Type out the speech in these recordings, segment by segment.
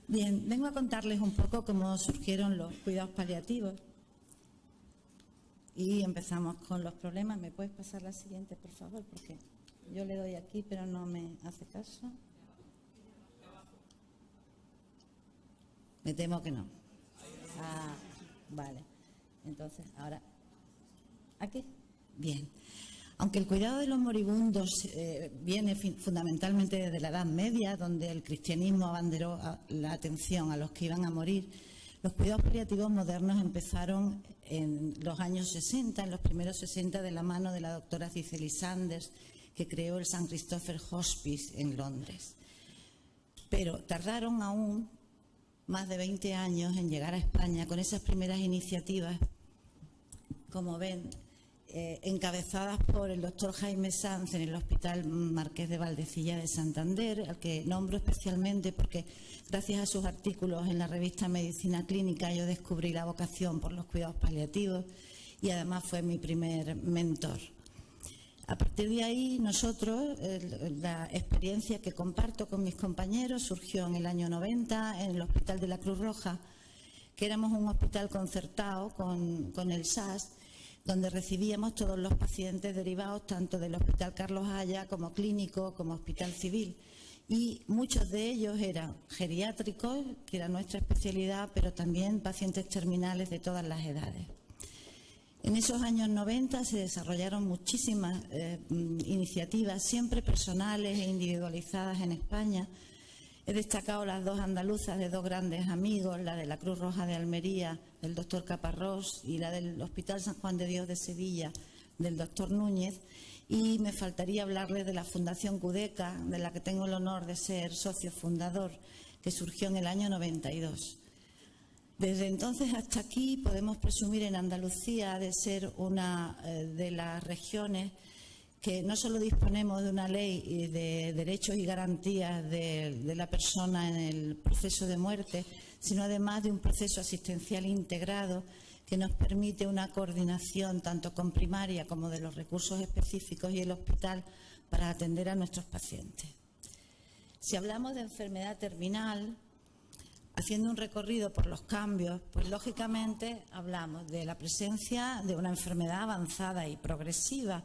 Bien, vengo a contarles un poco cómo surgieron los cuidados paliativos. Y empezamos con los problemas. ¿Me puedes pasar la siguiente, por favor? Porque yo le doy aquí, pero no me hace caso. Me temo que no. Ah, vale. Entonces, ahora, ¿aquí? Bien. Aunque el cuidado de los moribundos viene fundamentalmente desde la Edad Media, donde el cristianismo abanderó la atención a los que iban a morir, los cuidados paliativos modernos empezaron en los años 60, en los primeros 60, de la mano de la doctora Cicely Saunders, que creó el St. Christopher Hospice en Londres. Pero tardaron aún más de 20 años en llegar a España con esas primeras iniciativas, como ven, encabezadas por el doctor Jaime Sanz en el Hospital Marqués de Valdecilla de Santander, al que nombro especialmente porque gracias a sus artículos en la revista Medicina Clínica yo descubrí la vocación por los cuidados paliativos y además fue mi primer mentor. A partir de ahí, nosotros, la experiencia que comparto con mis compañeros surgió en el año 90 en el Hospital de la Cruz Roja, que éramos un hospital concertado con el SAS, donde recibíamos todos los pacientes derivados tanto del Hospital Carlos Haya como clínico, como hospital civil. Y muchos de ellos eran geriátricos, que era nuestra especialidad, pero también pacientes terminales de todas las edades. En esos años 90 se desarrollaron muchísimas iniciativas, siempre personales e individualizadas en España. He destacado las dos andaluzas de dos grandes amigos, la de la Cruz Roja de Almería, del doctor Caparrós, y la del Hospital San Juan de Dios de Sevilla, del doctor Núñez. Y me faltaría hablarles de la Fundación Cudeca, de la que tengo el honor de ser socio fundador, que surgió en el año 92. Desde entonces hasta aquí podemos presumir en Andalucía de ser una de las regiones que no solo disponemos de una ley de derechos y garantías de la persona en el proceso de muerte, sino además de un proceso asistencial integrado que nos permite una coordinación tanto con primaria como de los recursos específicos y el hospital para atender a nuestros pacientes. Si hablamos de enfermedad terminal, haciendo un recorrido por los cambios, pues lógicamente hablamos de la presencia de una enfermedad avanzada y progresiva,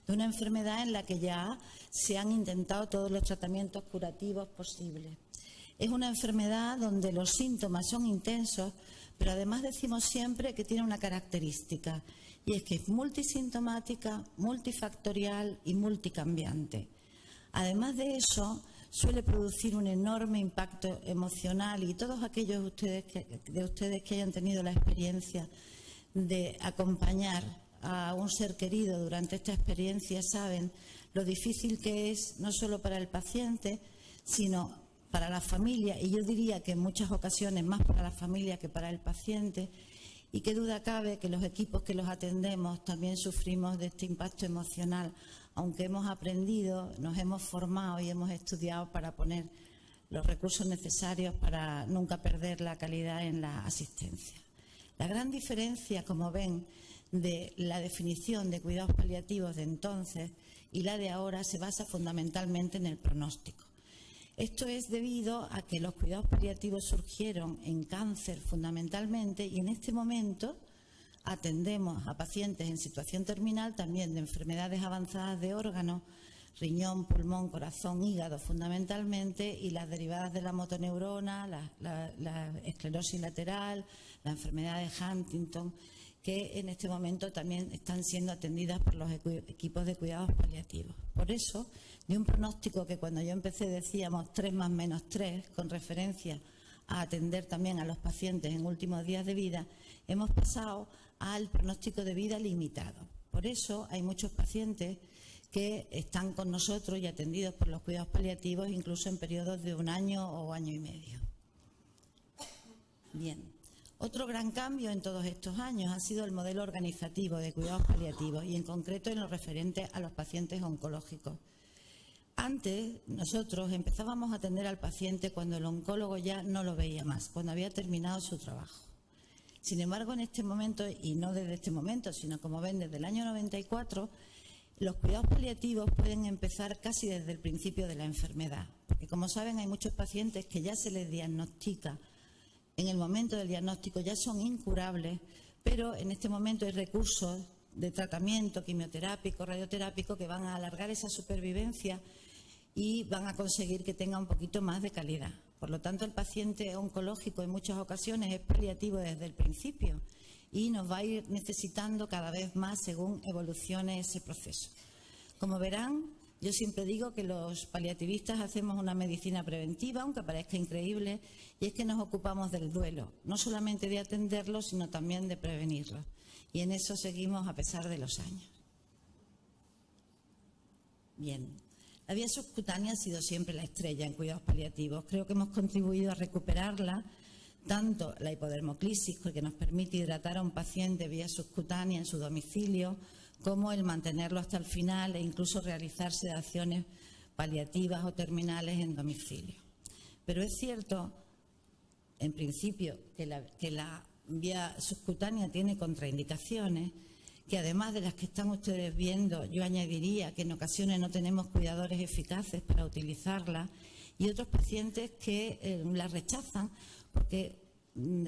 de una enfermedad en la que ya se han intentado todos los tratamientos curativos posibles. Es una enfermedad donde los síntomas son intensos, pero además decimos siempre que tiene una característica, y es que es multisintomática, multifactorial y multicambiante. Además de eso, suele producir un enorme impacto emocional, y todos aquellos de ustedes que hayan tenido la experiencia de acompañar a un ser querido durante esta experiencia saben lo difícil que es, no solo para el paciente, sino para la familia, y yo diría que en muchas ocasiones más para la familia que para el paciente, y qué duda cabe que los equipos que los atendemos también sufrimos de este impacto emocional, aunque hemos aprendido, nos hemos formado y hemos estudiado para poner los recursos necesarios para nunca perder la calidad en la asistencia. La gran diferencia, como ven, de la definición de cuidados paliativos de entonces y la de ahora se basa fundamentalmente en el pronóstico. Esto es debido a que los cuidados paliativos surgieron en cáncer fundamentalmente, y en este momento atendemos a pacientes en situación terminal también de enfermedades avanzadas de órganos, riñón, pulmón, corazón, hígado fundamentalmente, y las derivadas de la motoneurona, la esclerosis lateral, la enfermedad de Huntington, que en este momento también están siendo atendidas por los equipos de cuidados paliativos. Por eso, de un pronóstico que cuando yo empecé decíamos 3 más menos 3, con referencia a atender también a los pacientes en últimos días de vida, hemos pasado al pronóstico de vida limitado. Por eso hay muchos pacientes que están con nosotros y atendidos por los cuidados paliativos incluso en periodos de 1 año o año y medio. Bien. Otro gran cambio en todos estos años ha sido el modelo organizativo de cuidados paliativos, y en concreto en lo referente a los pacientes oncológicos. Antes nosotros empezábamos a atender al paciente cuando el oncólogo ya no lo veía más, cuando había terminado su trabajo. Sin embargo, en este momento, y no desde este momento, sino como ven desde el año 94, Los cuidados paliativos pueden empezar casi desde el principio de la enfermedad, porque como saben hay muchos pacientes que ya se les diagnostica, en el momento del diagnóstico ya son incurables, pero en este momento hay recursos de tratamiento quimioterápico, radioterápico que van a alargar esa supervivencia y van a conseguir que tenga un poquito más de calidad. Por lo tanto, el paciente oncológico en muchas ocasiones es paliativo desde el principio y nos va a ir necesitando cada vez más según evolucione ese proceso. Como verán, yo siempre digo que los paliativistas hacemos una medicina preventiva, aunque parezca increíble, y es que nos ocupamos del duelo, no solamente de atenderlo, sino también de prevenirlo. Y en eso seguimos a pesar de los años. Bien, la vía subcutánea ha sido siempre la estrella en cuidados paliativos. Creo que hemos contribuido a recuperarla, tanto la hipodermoclisis, que nos permite hidratar a un paciente vía subcutánea en su domicilio, como el mantenerlo hasta el final e incluso realizar sedaciones paliativas o terminales en domicilio. Pero es cierto, en principio, que la vía subcutánea tiene contraindicaciones, que además de las que están ustedes viendo, yo añadiría que en ocasiones no tenemos cuidadores eficaces para utilizarla y otros pacientes que la rechazan porque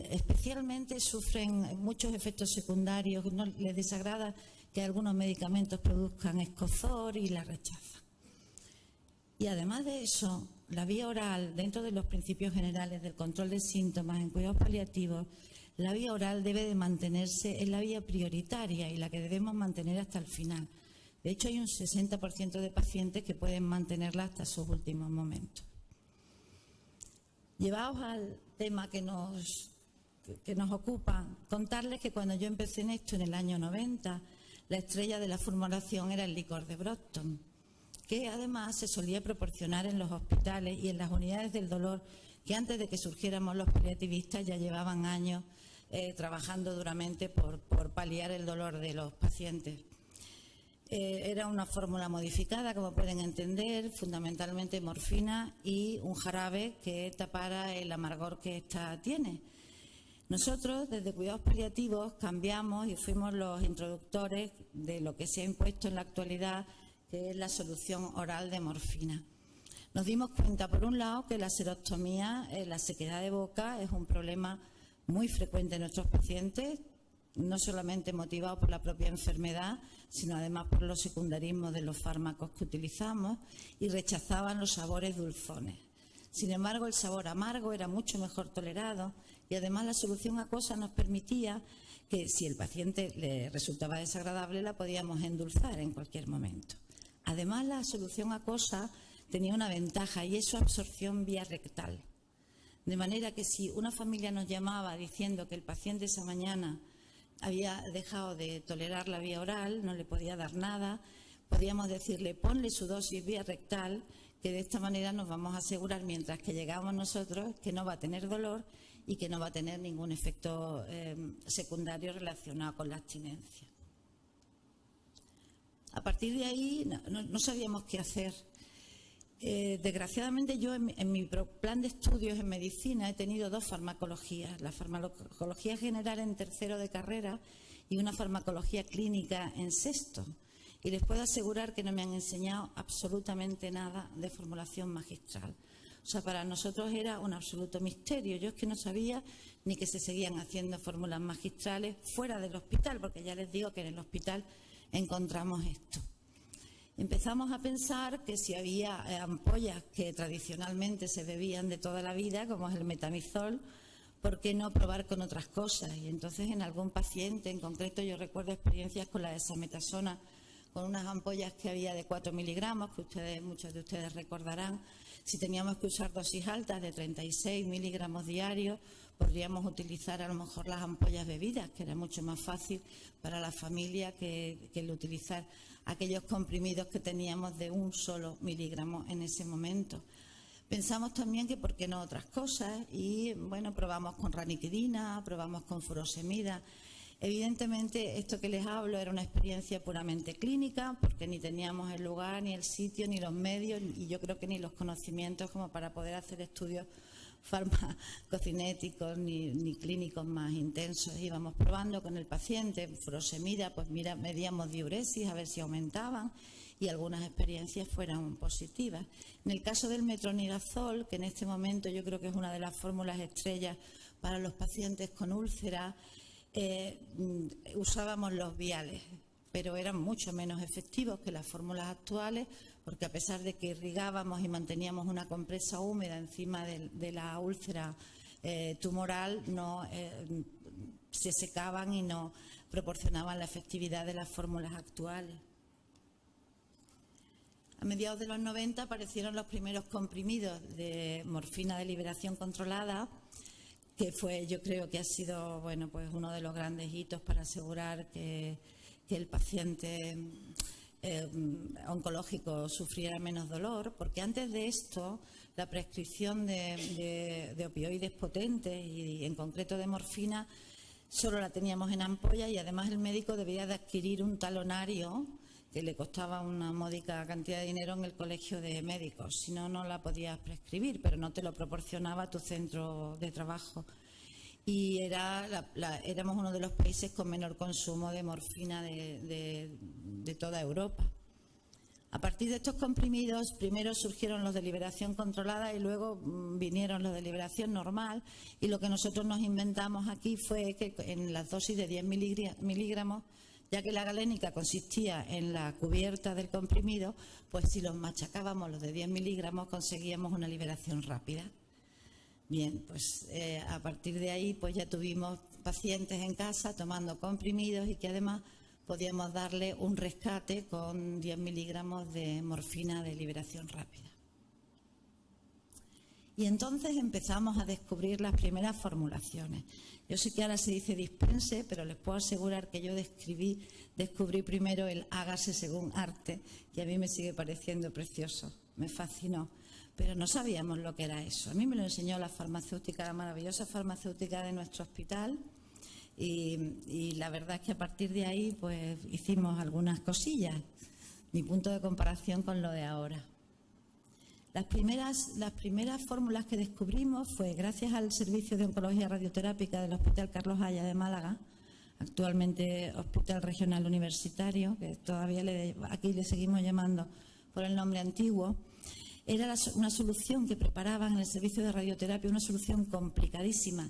especialmente sufren muchos efectos secundarios, no les desagrada que algunos medicamentos produzcan escozor y la rechazan. Y además de eso, la vía oral, dentro de los principios generales del control de síntomas en cuidados paliativos, la vía oral debe de mantenerse en la vía prioritaria y la que debemos mantener hasta el final. De hecho, hay un 60% de pacientes que pueden mantenerla hasta sus últimos momentos. Llevados al tema que nos ocupa, contarles que cuando yo empecé en esto en el año 90, la estrella de la formulación era el licor de Brockton, que además se solía proporcionar en los hospitales y en las unidades del dolor, que antes de que surgiéramos los paliativistas ya llevaban años trabajando duramente por paliar el dolor de los pacientes. Era una fórmula modificada, como pueden entender, fundamentalmente morfina y un jarabe que tapara el amargor que ésta tiene. Nosotros, desde Cuidados Paliativos, cambiamos y fuimos los introductores de lo que se ha impuesto en la actualidad, que es la solución oral de morfina. Nos dimos cuenta, por un lado, que la serostomía, la sequedad de boca, es un problema muy frecuente en nuestros pacientes, no solamente motivado por la propia enfermedad, sino además por los secundarismos de los fármacos que utilizamos, y rechazaban los sabores dulzones. Sin embargo, el sabor amargo era mucho mejor tolerado y además la solución acuosa nos permitía que, si el paciente le resultaba desagradable, la podíamos endulzar en cualquier momento. Además, la solución acuosa tenía una ventaja y es su absorción vía rectal. De manera que si una familia nos llamaba diciendo que el paciente esa mañana había dejado de tolerar la vía oral, no le podía dar nada, podíamos decirle ponle su dosis vía rectal, que de esta manera nos vamos a asegurar, mientras que llegamos nosotros, que no va a tener dolor y que no va a tener ningún efecto secundario relacionado con la abstinencia. A partir de ahí no sabíamos qué hacer. Desgraciadamente yo en mi plan de estudios en medicina he tenido dos farmacologías, la farmacología general en tercero de carrera y una farmacología clínica en sexto. Y les puedo asegurar que no me han enseñado absolutamente nada de formulación magistral. O sea, para nosotros era un absoluto misterio. Yo es que no sabía ni que se seguían haciendo fórmulas magistrales fuera del hospital, porque ya les digo que en el hospital encontramos esto. Empezamos a pensar que si había ampollas que tradicionalmente se bebían de toda la vida, como es el metamizol, ¿por qué no probar con otras cosas? Y entonces en algún paciente, en concreto yo recuerdo experiencias con la desametasona, con unas ampollas que había de 4 miligramos, que muchos de ustedes recordarán. Si teníamos que usar dosis altas de 36 miligramos diarios, podríamos utilizar a lo mejor las ampollas bebidas, que era mucho más fácil para la familia que el utilizar aquellos comprimidos que teníamos de un solo miligramo en ese momento. Pensamos también que por qué no otras cosas y, bueno, probamos con raniquidina, probamos con furosemida. Evidentemente, esto que les hablo era una experiencia puramente clínica, porque ni teníamos el lugar, ni el sitio, ni los medios, y yo creo que ni los conocimientos como para poder hacer estudios farmacocinéticos ni clínicos más intensos. Íbamos probando con el paciente, furosemida, pues medíamos diuresis a ver si aumentaban y algunas experiencias fueran positivas. En el caso del metronidazol, que en este momento yo creo que es una de las fórmulas estrellas para los pacientes con úlceras, usábamos los viales, pero eran mucho menos efectivos que las fórmulas actuales, porque a pesar de que irrigábamos y manteníamos una compresa húmeda encima de la úlcera tumoral, se secaban y no proporcionaban la efectividad de las fórmulas actuales. A mediados de los 90 aparecieron los primeros comprimidos de morfina de liberación controlada, que yo creo que ha sido pues uno de los grandes hitos para asegurar que el paciente oncológico sufriera menos dolor, porque antes de esto la prescripción de opioides potentes y en concreto de morfina solo la teníamos en ampolla y además el médico debía de adquirir un talonario que le costaba una módica cantidad de dinero en el colegio de médicos, si no, no la podías prescribir, pero no te lo proporcionaba tu centro de trabajo. Y éramos uno de los países con menor consumo de morfina de toda Europa. A partir de estos comprimidos, primero surgieron los de liberación controlada y luego vinieron los de liberación normal, y lo que nosotros nos inventamos aquí fue que en las dosis de 10 miligramos, ya que la galénica consistía en la cubierta del comprimido, pues si los machacábamos los de 10 miligramos conseguíamos una liberación rápida. Bien, pues a partir de ahí pues ya tuvimos pacientes en casa tomando comprimidos y que además podíamos darle un rescate con 10 miligramos de morfina de liberación rápida. Y entonces empezamos a descubrir las primeras formulaciones. Yo sé que ahora se dice dispense, pero les puedo asegurar que yo descubrí primero el hágase según arte, que a mí me sigue pareciendo precioso, me fascinó. Pero no sabíamos lo que era eso. A mí me lo enseñó la farmacéutica, la maravillosa farmacéutica de nuestro hospital, y la verdad es que a partir de ahí pues hicimos algunas cosillas, mi punto de comparación con lo de ahora. Las primeras fórmulas que descubrimos fue gracias al servicio de oncología radioterápica del Hospital Carlos Haya de Málaga, actualmente Hospital Regional Universitario, que todavía aquí le seguimos llamando por el nombre antiguo. Era una solución que preparaban en el servicio de radioterapia, una solución complicadísima,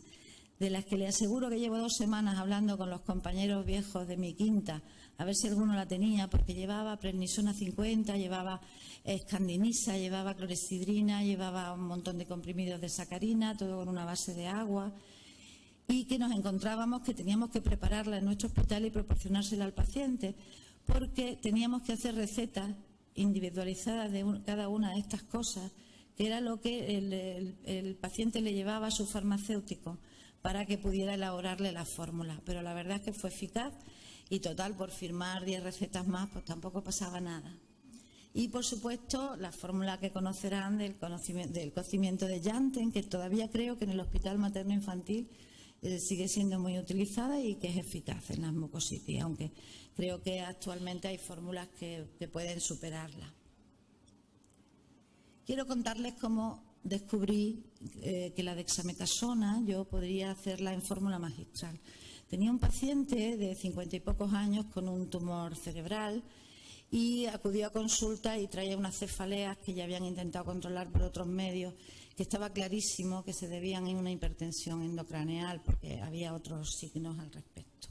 de las que le aseguro que llevo 2 semanas hablando con los compañeros viejos de mi quinta, a ver si alguno la tenía, porque llevaba prednisona 50, llevaba escandinisa, llevaba clorexidrina, llevaba un montón de comprimidos de sacarina, todo con una base de agua, y que nos encontrábamos que teníamos que prepararla en nuestro hospital y proporcionársela al paciente, porque teníamos que hacer recetas individualizadas de cada una de estas cosas, que era lo que el paciente le llevaba a su farmacéutico para que pudiera elaborarle la fórmula. Pero la verdad es que fue eficaz y total, por firmar 10 recetas más, pues tampoco pasaba nada. Y por supuesto, la fórmula que conocerán del cocimiento de Janssen, que todavía creo que en el Hospital Materno Infantil sigue siendo muy utilizada y que es eficaz en las mucositis, aunque creo que actualmente hay fórmulas que pueden superarla. Quiero contarles cómo descubrí que la dexametasona yo podría hacerla en fórmula magistral. Tenía un paciente de 50 y pocos años con un tumor cerebral y acudió a consulta y traía unas cefaleas que ya habían intentado controlar por otros medios, que estaba clarísimo que se debían a una hipertensión endocraneal porque había otros signos al respecto.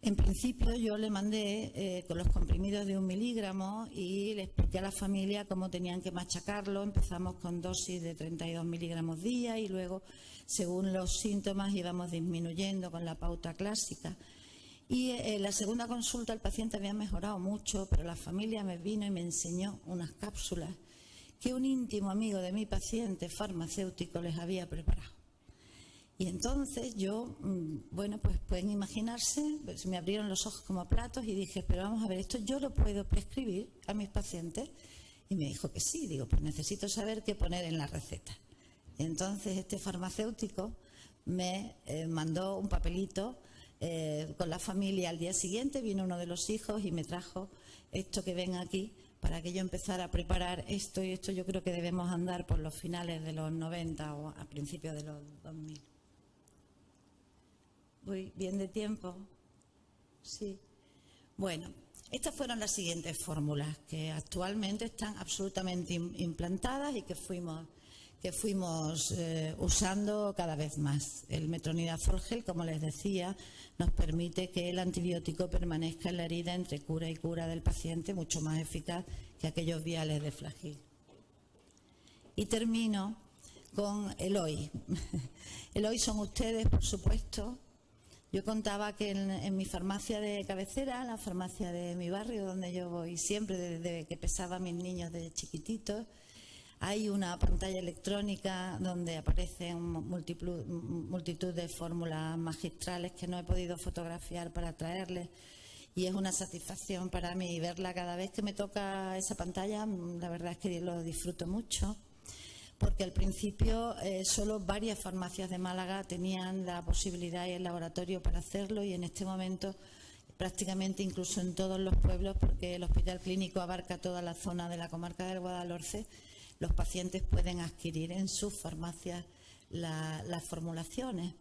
En principio yo le mandé con los comprimidos de 1 miligramo y le expliqué a la familia cómo tenían que machacarlo. Empezamos con dosis de 32 miligramos día y luego, según los síntomas, íbamos disminuyendo con la pauta clásica. Y en la segunda consulta el paciente había mejorado mucho, pero la familia me vino y me enseñó unas cápsulas que un íntimo amigo de mi paciente farmacéutico les había preparado. Y entonces yo, bueno, pues pueden imaginarse, pues me abrieron los ojos como platos y dije, pero vamos a ver, ¿esto yo lo puedo prescribir a mis pacientes? Y me dijo que sí. Digo, pues necesito saber qué poner en la receta. Y entonces este farmacéutico me mandó un papelito con la familia. Al día siguiente vino uno de los hijos y me trajo esto que ven aquí para que yo empezara a preparar esto, y esto yo creo que debemos andar por los finales de los 90 o a principios de los 2000. ¿Voy bien de tiempo? Sí. Bueno, estas fueron las siguientes fórmulas que actualmente están absolutamente implantadas y que fuimos usando cada vez más. El metronidazol gel, como les decía, nos permite que el antibiótico permanezca en la herida entre cura y cura del paciente, mucho más eficaz que aquellos viales de Flagyl. Y termino con el hoy. El hoy son ustedes, por supuesto. Yo contaba que en mi farmacia de cabecera, la farmacia de mi barrio, donde yo voy siempre desde que pesaba a mis niños de chiquititos, hay una pantalla electrónica donde aparecen multitud de fórmulas magistrales que no he podido fotografiar para traerles, y es una satisfacción para mí verla cada vez que me toca esa pantalla. La verdad es que lo disfruto mucho, porque al principio solo varias farmacias de Málaga tenían la posibilidad y el laboratorio para hacerlo, y en este momento prácticamente incluso en todos los pueblos, porque el Hospital Clínico abarca toda la zona de la comarca del Guadalhorce, los pacientes pueden adquirir en sus farmacias las formulaciones.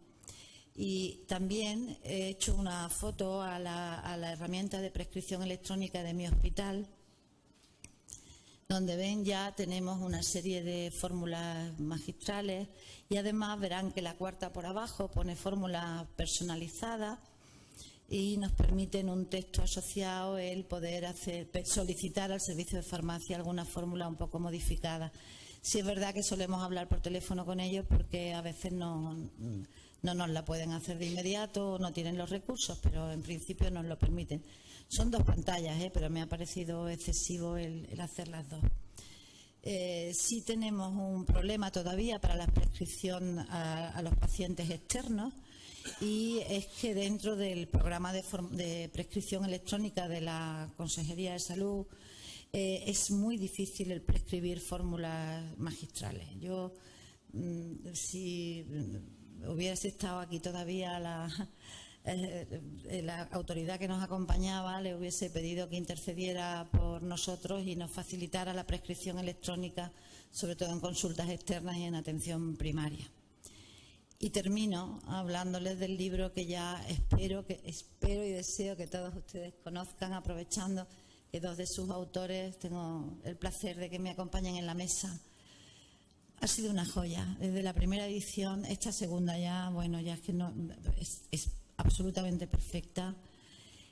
Y también he hecho una foto a la herramienta de prescripción electrónica de mi hospital, donde ven ya tenemos una serie de fórmulas magistrales, y además verán que la cuarta por abajo pone fórmulas personalizadas y nos permiten un texto asociado el poder solicitar al servicio de farmacia alguna fórmula un poco modificada. Sí es verdad que solemos hablar por teléfono con ellos porque a veces no nos la pueden hacer de inmediato o no tienen los recursos, pero en principio nos lo permiten. Son dos pantallas, pero me ha parecido excesivo el hacer las dos. Sí tenemos un problema todavía para la prescripción a los pacientes externos, y es que dentro del programa de prescripción electrónica de la Consejería de Salud es muy difícil el prescribir fórmulas magistrales. Yo, si hubiese estado aquí todavía la autoridad que nos acompañaba, le hubiese pedido que intercediera por nosotros y nos facilitara la prescripción electrónica, sobre todo en consultas externas y en atención primaria. Y termino hablándoles del libro que ya espero y deseo que todos ustedes conozcan, aprovechando que dos de sus autores tengo el placer de que me acompañen en la mesa. Ha sido una joya. Desde la primera edición, esta segunda ya, bueno, ya es que no, es absolutamente perfecta.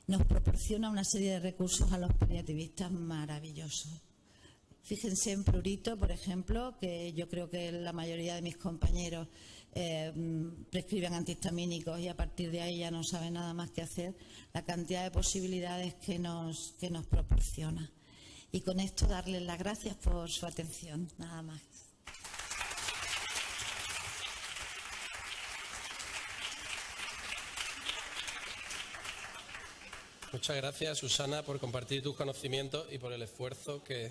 Nos proporciona una serie de recursos a los paliativistas maravillosos. Fíjense en Prurito, por ejemplo, que yo creo que la mayoría de mis compañeros prescriben antihistamínicos y a partir de ahí ya no saben nada más que hacer, la cantidad de posibilidades que nos proporciona. Y con esto darles las gracias por su atención, nada más. Muchas gracias, Susana, por compartir tus conocimientos y por el esfuerzo que...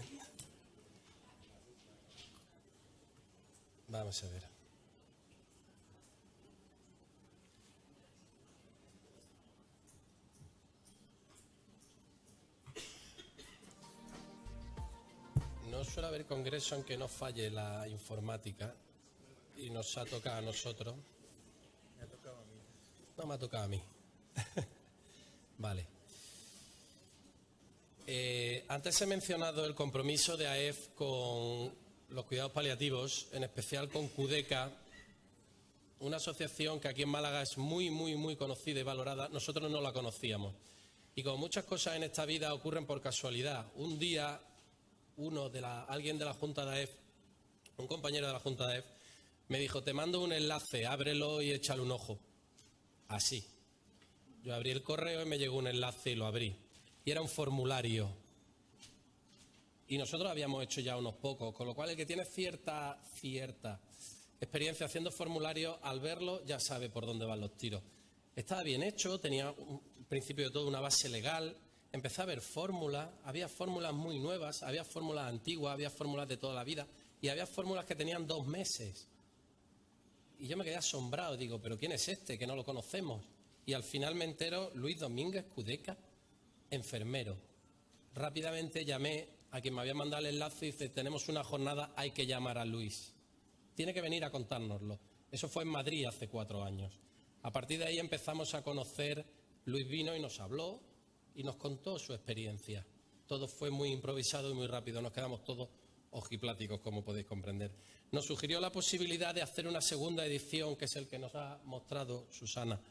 Vamos a ver. No suele haber congreso en que no falle la informática, y nos ha tocado a nosotros. Me ha tocado a mí. No me ha tocado a mí. Vale. Antes he mencionado el compromiso de AEF con los cuidados paliativos, en especial con CUDECA, una asociación que aquí en Málaga es muy, muy, muy conocida y valorada. Nosotros no la conocíamos. Y como muchas cosas en esta vida ocurren por casualidad, un día alguien de la Junta de AEF, un compañero de la Junta de AEF, me dijo: te mando un enlace, ábrelo y échale un ojo. Así. Yo abrí el correo y me llegó un enlace y lo abrí. Y era un formulario. Y nosotros habíamos hecho ya unos pocos, con lo cual el que tiene cierta experiencia haciendo formularios, al verlo ya sabe por dónde van los tiros. Estaba bien hecho, tenía un principio de todo una base legal. Empecé a ver fórmulas, había fórmulas muy nuevas, había fórmulas antiguas, había fórmulas de toda la vida y había fórmulas que tenían 2 meses. Y yo me quedé asombrado, digo, ¿pero quién es este? Que no lo conocemos. Y al final me entero, Luis Domínguez CUDECA, enfermero. Rápidamente llamé a quien me había mandado el enlace, y dice, tenemos una jornada, hay que llamar a Luis. Tiene que venir a contárnoslo. Eso fue en Madrid hace 4 años. A partir de ahí empezamos a conocer, Luis vino y nos habló y nos contó su experiencia. Todo fue muy improvisado y muy rápido, nos quedamos todos ojipláticos, como podéis comprender. Nos sugirió la posibilidad de hacer una segunda edición, que es el que nos ha mostrado Susana,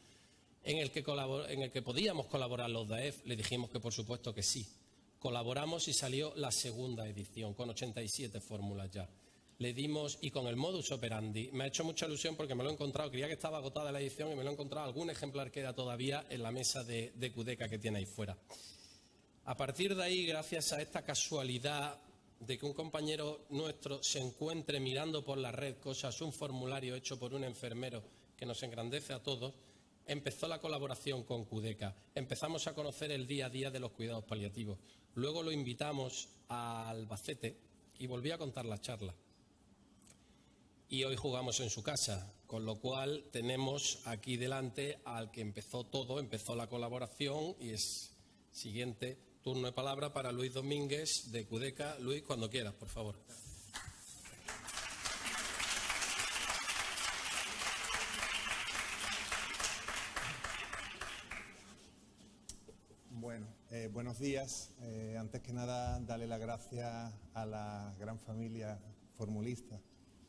en el que podíamos colaborar los de AEF. Le dijimos que por supuesto que sí. Colaboramos y salió la segunda edición, con 87 fórmulas ya. Le dimos, y con el modus operandi, me ha hecho mucha ilusión porque me lo he encontrado, creía que estaba agotada la edición y me lo he encontrado, algún ejemplar queda todavía en la mesa de QDECA que tiene ahí fuera. A partir de ahí, gracias a esta casualidad de que un compañero nuestro se encuentre mirando por la red cosas, un formulario hecho por un enfermero que nos engrandece a todos, empezó la colaboración con QDECA. Empezamos a conocer el día a día de los cuidados paliativos. Luego lo invitamos a Albacete y volví a contar la charla. Y hoy jugamos en su casa, con lo cual tenemos aquí delante al que empezó todo, empezó la colaboración, y es siguiente turno de palabra para Luis Domínguez de QDECA. Luis, cuando quieras, por favor. Bueno, buenos días. Antes que nada, darle las gracias a la gran familia formulista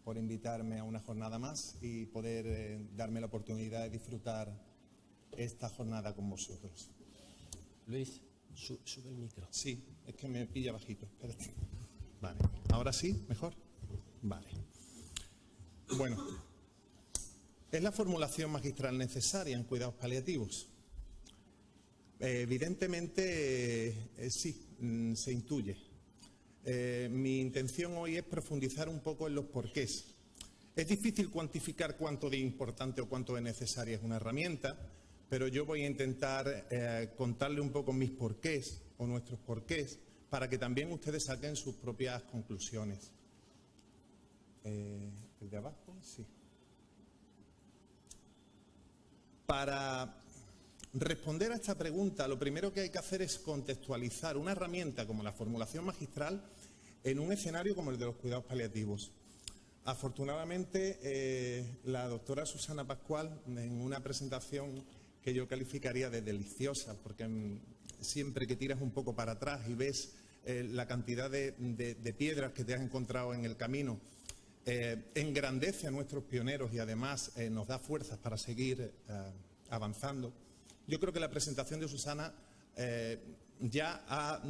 por invitarme a una jornada más y poder darme la oportunidad de disfrutar esta jornada con vosotros. Luis, sube el micro. Sí, es que me pilla bajito. Espérate. Vale, ¿ahora sí? ¿Mejor? Vale. Bueno, ¿es la formulación magistral necesaria en cuidados paliativos? Evidentemente, sí, se intuye. Mi intención hoy es profundizar un poco en los porqués. Es difícil cuantificar cuánto de importante o cuánto de necesaria es una herramienta, pero yo voy a intentar contarle un poco mis porqués o nuestros porqués para que también ustedes saquen sus propias conclusiones. ¿El de abajo? Sí. Para responder a esta pregunta, lo primero que hay que hacer es contextualizar una herramienta como la formulación magistral en un escenario como el de los cuidados paliativos. Afortunadamente, la doctora Susana Pascual, en una presentación que yo calificaría de deliciosa, porque siempre que tiras un poco para atrás y ves la cantidad de piedras que te has encontrado en el camino, engrandece a nuestros pioneros y además nos da fuerzas para seguir avanzando. Yo creo que la presentación de Susana ya ha,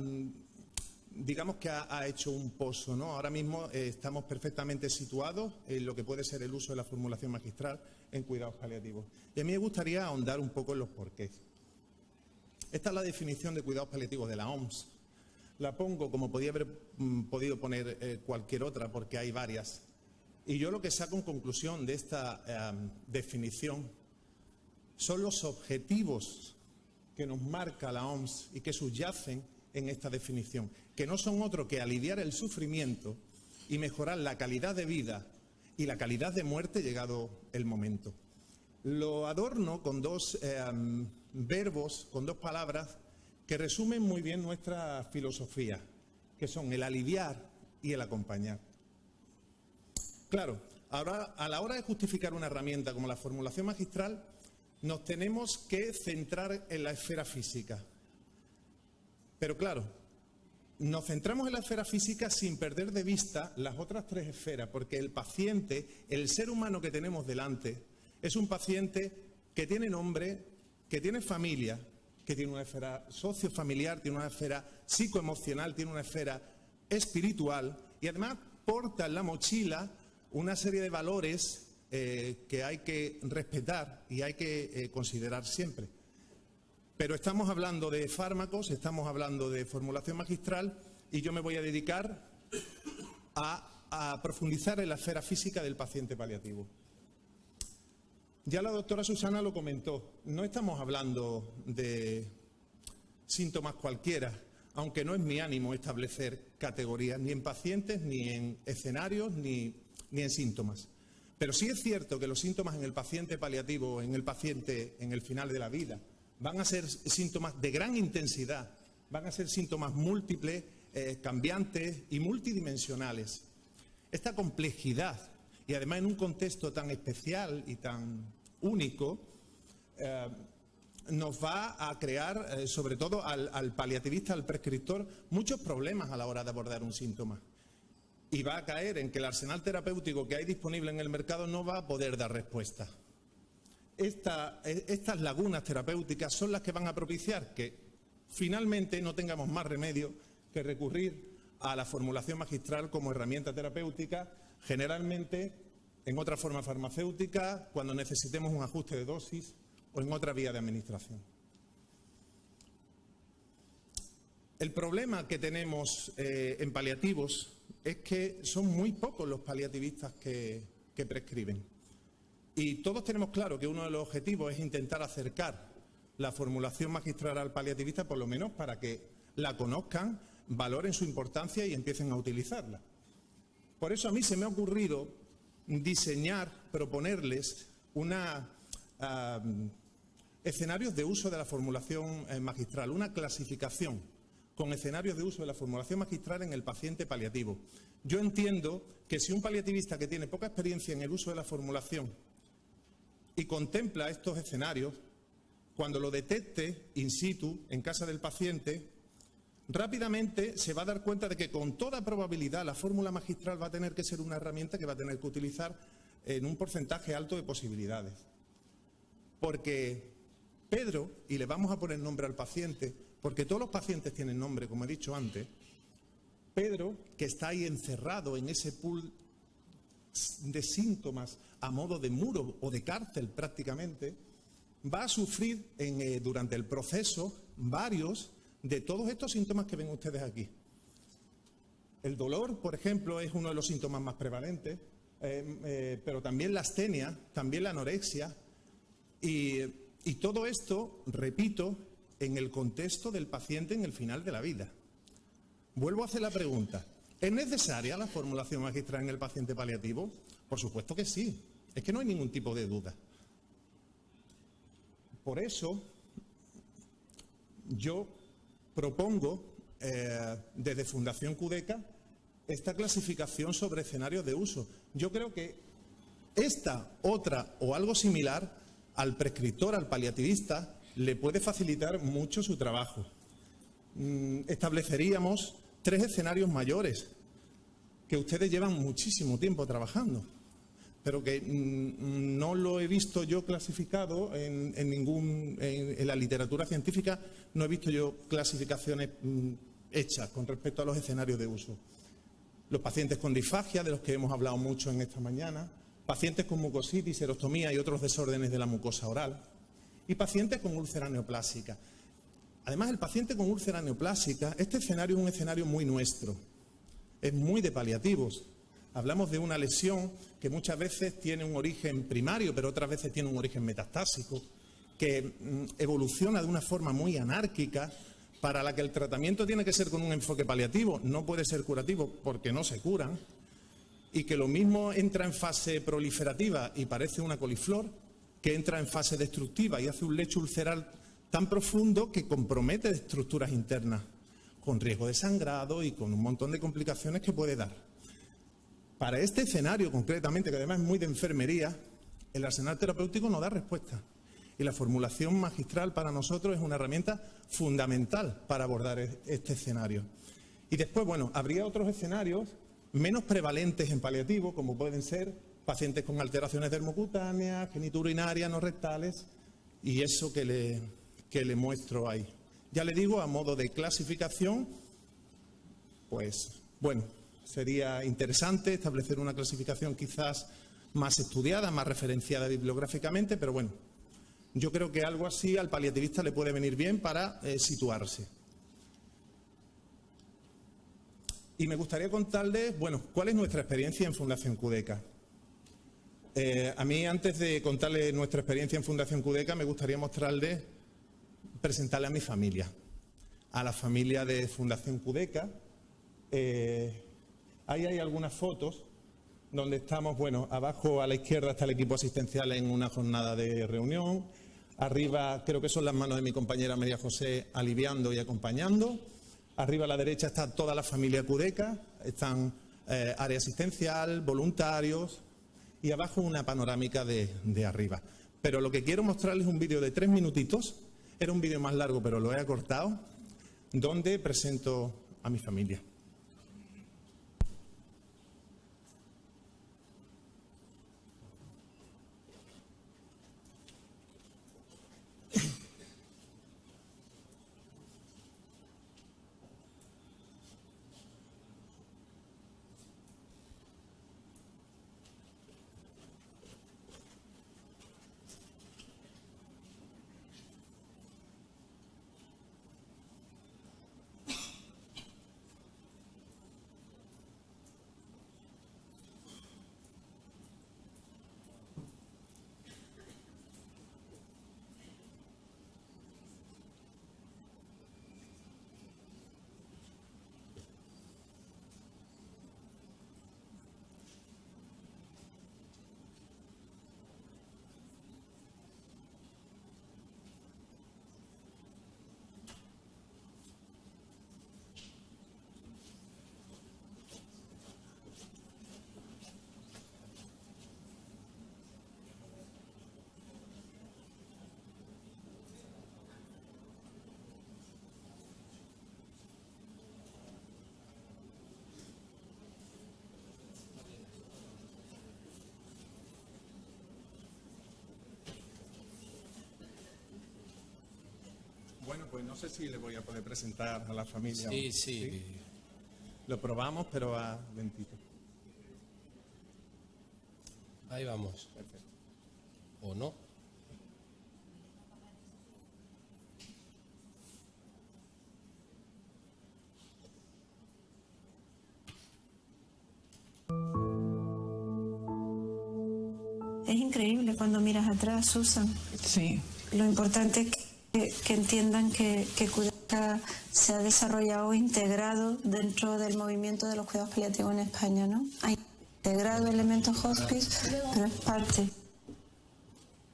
digamos que ha hecho un pozo, ¿no? Ahora mismo estamos perfectamente situados en lo que puede ser el uso de la formulación magistral en cuidados paliativos. Y a mí me gustaría ahondar un poco en los porqués. Esta es la definición de cuidados paliativos de la OMS. La pongo como podía haber podido poner cualquier otra, porque hay varias. Y yo lo que saco en conclusión de esta definición son los objetivos que nos marca la OMS y que subyacen en esta definición, que no son otro que aliviar el sufrimiento y mejorar la calidad de vida y la calidad de muerte llegado el momento. Lo adorno con dos verbos, con dos palabras que resumen muy bien nuestra filosofía, que son el aliviar y el acompañar. Claro, ahora a la hora de justificar una herramienta como la formulación magistral, nos tenemos que centrar en la esfera física. Pero claro, nos centramos en la esfera física sin perder de vista las otras 3 esferas, porque el paciente, el ser humano que tenemos delante, es un paciente que tiene nombre, que tiene familia, que tiene una esfera sociofamiliar, tiene una esfera psicoemocional, tiene una esfera espiritual y además porta en la mochila una serie de valores que hay que respetar y hay que considerar siempre. Pero estamos hablando de fármacos, estamos hablando de formulación magistral y yo me voy a dedicar a profundizar en la esfera física del paciente paliativo. Ya la doctora Susana lo comentó, no estamos hablando de síntomas cualquiera, aunque no es mi ánimo establecer categorías ni en pacientes, ni en escenarios, ni en síntomas. Pero sí es cierto que los síntomas en el paciente paliativo, en el paciente en el final de la vida, van a ser síntomas de gran intensidad, van a ser síntomas múltiples cambiantes y multidimensionales. Esta complejidad, y además en un contexto tan especial y tan único, nos va a crear, sobre todo al paliativista, al prescriptor, muchos problemas a la hora de abordar un síntoma. Y va a caer en que el arsenal terapéutico que hay disponible en el mercado no va a poder dar respuesta. Estas lagunas terapéuticas son las que van a propiciar que finalmente no tengamos más remedio que recurrir a la formulación magistral como herramienta terapéutica, generalmente en otra forma farmacéutica, cuando necesitemos un ajuste de dosis o en otra vía de administración. El problema que tenemos en paliativos es que son muy pocos los paliativistas que prescriben. Y todos tenemos claro que uno de los objetivos es intentar acercar la formulación magistral al paliativista, por lo menos para que la conozcan, valoren su importancia y empiecen a utilizarla. Por eso a mí se me ha ocurrido diseñar, proponerles escenarios de uso de la formulación magistral, una clasificación con escenarios de uso de la formulación magistral en el paciente paliativo. Yo entiendo que si un paliativista que tiene poca experiencia en el uso de la formulación y contempla estos escenarios, cuando lo detecte in situ, en casa del paciente, rápidamente se va a dar cuenta de que con toda probabilidad la fórmula magistral va a tener que ser una herramienta que va a tener que utilizar en un porcentaje alto de posibilidades. Porque Pedro, y le vamos a poner nombre al paciente, porque todos los pacientes tienen nombre, como he dicho antes, Pedro, que está ahí encerrado en ese pool de síntomas a modo de muro o de cárcel prácticamente, va a sufrir durante el proceso varios de todos estos síntomas que ven ustedes aquí. El dolor, por ejemplo, es uno de los síntomas más prevalentes, pero también la astenia, también la anorexia, y todo esto, repito, en el contexto del paciente en el final de la vida. Vuelvo a hacer la pregunta, ¿es necesaria la formulación magistral en el paciente paliativo? Por supuesto que sí, es que no hay ningún tipo de duda. Por eso, yo propongo desde Fundación QDECA esta clasificación sobre escenarios de uso. Yo creo que esta, otra o algo similar al prescriptor, al paliativista, le puede facilitar mucho su trabajo. Estableceríamos 3 escenarios mayores que ustedes llevan muchísimo tiempo trabajando, pero que no lo he visto yo clasificado en la literatura científica, no he visto yo clasificaciones hechas con respecto a los escenarios de uso. Los pacientes con disfagia, de los que hemos hablado mucho en esta mañana, pacientes con mucositis, serostomía y otros desórdenes de la mucosa oral, y pacientes con úlcera neoplásica. Además, el paciente con úlcera neoplásica, este escenario es un escenario muy nuestro, es muy de paliativos. Hablamos de una lesión que muchas veces tiene un origen primario, pero otras veces tiene un origen metastásico, que evoluciona de una forma muy anárquica, para la que el tratamiento tiene que ser con un enfoque paliativo, no puede ser curativo porque no se curan, y que lo mismo entra en fase proliferativa y parece una coliflor, que entra en fase destructiva y hace un lecho ulceral tan profundo que compromete estructuras internas, con riesgo de sangrado y con un montón de complicaciones que puede dar. Para este escenario concretamente, que además es muy de enfermería, el arsenal terapéutico no da respuesta. Y la formulación magistral para nosotros es una herramienta fundamental para abordar este escenario. Y después, bueno, habría otros escenarios menos prevalentes en paliativo, como pueden ser pacientes con alteraciones dermocutáneas, genitourinaria, no rectales, y eso que le muestro ahí. Ya le digo, a modo de clasificación, pues, bueno, sería interesante establecer una clasificación quizás más estudiada, más referenciada bibliográficamente, pero bueno, yo creo que algo así al paliativista le puede venir bien para situarse. Y me gustaría contarles, bueno, cuál es nuestra experiencia en Fundación QDECA. A mí, antes de contarles nuestra experiencia en Fundación QDECA, me gustaría presentarle a mi familia, a la familia de Fundación QDECA. Ahí hay algunas fotos donde estamos, bueno, abajo a la izquierda está el equipo asistencial en una jornada de reunión. Arriba creo que son las manos de mi compañera María José aliviando y acompañando. Arriba a la derecha está toda la familia Cudeca, están área asistencial, voluntarios y abajo una panorámica de arriba. Pero lo que quiero mostrarles es un vídeo de 3 minutitos, era un vídeo más largo pero lo he acortado, donde presento a mi familia. Bueno, pues no sé si le voy a poder presentar a la familia. Sí. Lo probamos, pero a lentito. Ahí vamos. Perfecto. ¿O no? Es increíble cuando miras atrás, Susan. Sí. Lo importante es que entiendan que Cudeca se ha desarrollado integrado dentro del movimiento de los cuidados paliativos en España, ¿no? Ha integrado elementos hospice, pero es parte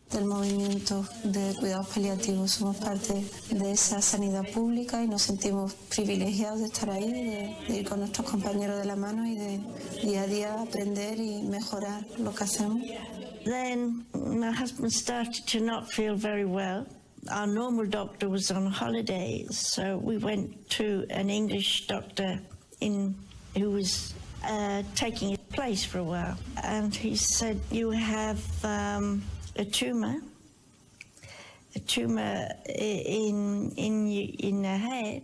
del movimiento de cuidados paliativos. Somos parte de esa sanidad pública y nos sentimos privilegiados de estar ahí, de ir con nuestros compañeros de la mano y de día a día aprender y mejorar lo que hacemos. Then my husband started to not feel very well. Our normal doctor was on holidays, so we went to an English doctor who was taking his place for a while. And he said, you have a tumour in the head,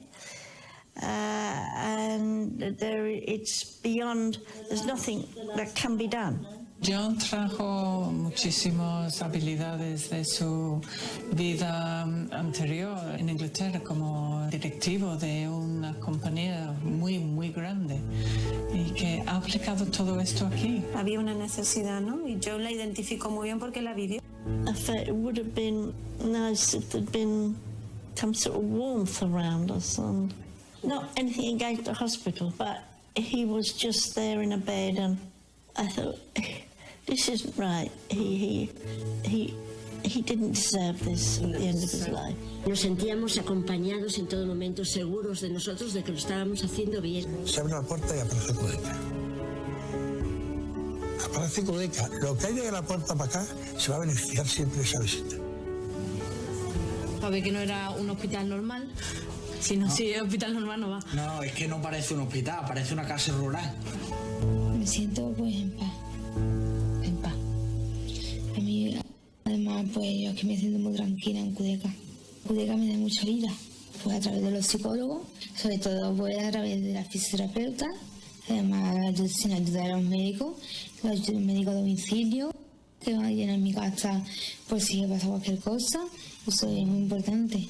and it's beyond, there's nothing that can be done. John trajo muchísimas habilidades de su vida anterior en Inglaterra como directivo de una compañía muy, muy grande y que ha aplicado todo esto aquí. Había una necesidad, ¿no? Y John la identificó muy bien porque la vivió. I felt it would have been nice if there'd been some sort of warmth around us, and not anything against the hospital, but he was just there in a bed, and I thought, this isn't right. He didn't deserve this at the end of his life. Nos sentíamos acompañados en todo momento, seguros de nosotros, de que lo estábamos haciendo bien. Se abre la puerta y aparece Cudeca. Aparece Cudeca. Lo que hay de la puerta para acá se va a beneficiar siempre de esa visita. Para ver que no era un hospital normal. Si no, si es hospital normal no va. No, es que no parece un hospital, parece una casa rural. Me siento pues en paz. A mí, además, pues yo es que me siento muy tranquila en Cudeca. Cudeca me da mucha vida, pues a través de los psicólogos, sobre todo pues a través de la fisioterapeuta, además sin ayuda de los médicos a domicilio, que van a llenar mi casa por si pasa cualquier cosa, eso es muy importante.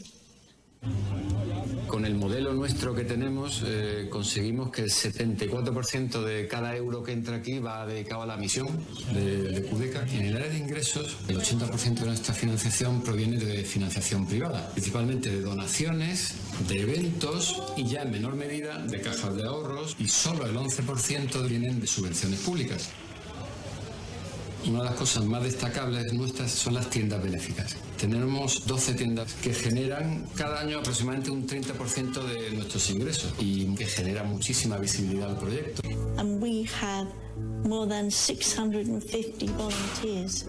Con el modelo nuestro que tenemos conseguimos que el 74% de cada euro que entra aquí va dedicado a la misión de Cudeca. En el área de ingresos, el 80% de nuestra financiación proviene de financiación privada, principalmente de donaciones, de eventos y ya en menor medida de cajas de ahorros, y solo el 11% vienen de subvenciones públicas. Una de las cosas más destacables nuestras son las tiendas benéficas. Tenemos 12 tiendas que generan cada año aproximadamente un 30% de nuestros ingresos y que genera muchísima visibilidad al proyecto. And we have more than 650 volunteers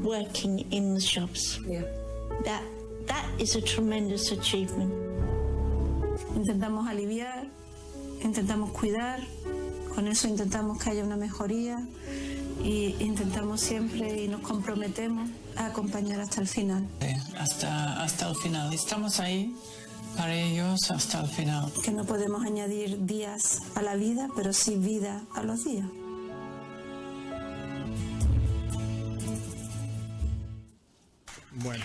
working in the shops. Yeah. That is a tremendous achievement. Intentamos aliviar, intentamos cuidar, con eso intentamos que haya una mejoría y intentamos siempre y nos comprometemos a acompañar hasta el final. Hasta el final. Estamos ahí para ellos hasta el final. Que no podemos añadir días a la vida, pero sí vida a los días. Bueno.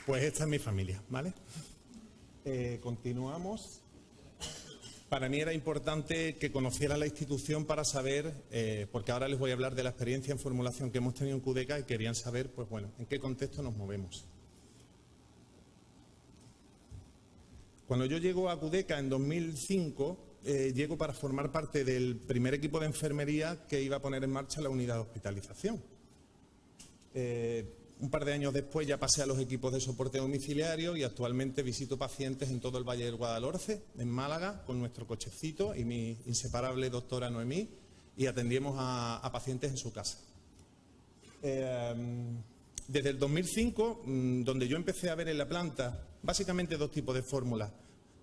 Pues esta es mi familia, ¿vale? Continuamos. Para mí era importante que conociera la institución para saber, porque ahora les voy a hablar de la experiencia en formulación que hemos tenido en QDECA y querían saber, pues bueno, en qué contexto nos movemos. Cuando yo llego a QDECA en 2005, llego para formar parte del primer equipo de enfermería que iba a poner en marcha la unidad de hospitalización. Un par de años después ya pasé a los equipos de soporte domiciliario y actualmente visito pacientes en todo el Valle del Guadalhorce, en Málaga, con nuestro cochecito y mi inseparable doctora Noemí, y atendemos a pacientes en su casa. Desde el 2005, donde yo empecé a ver en la planta básicamente dos tipos de fórmulas.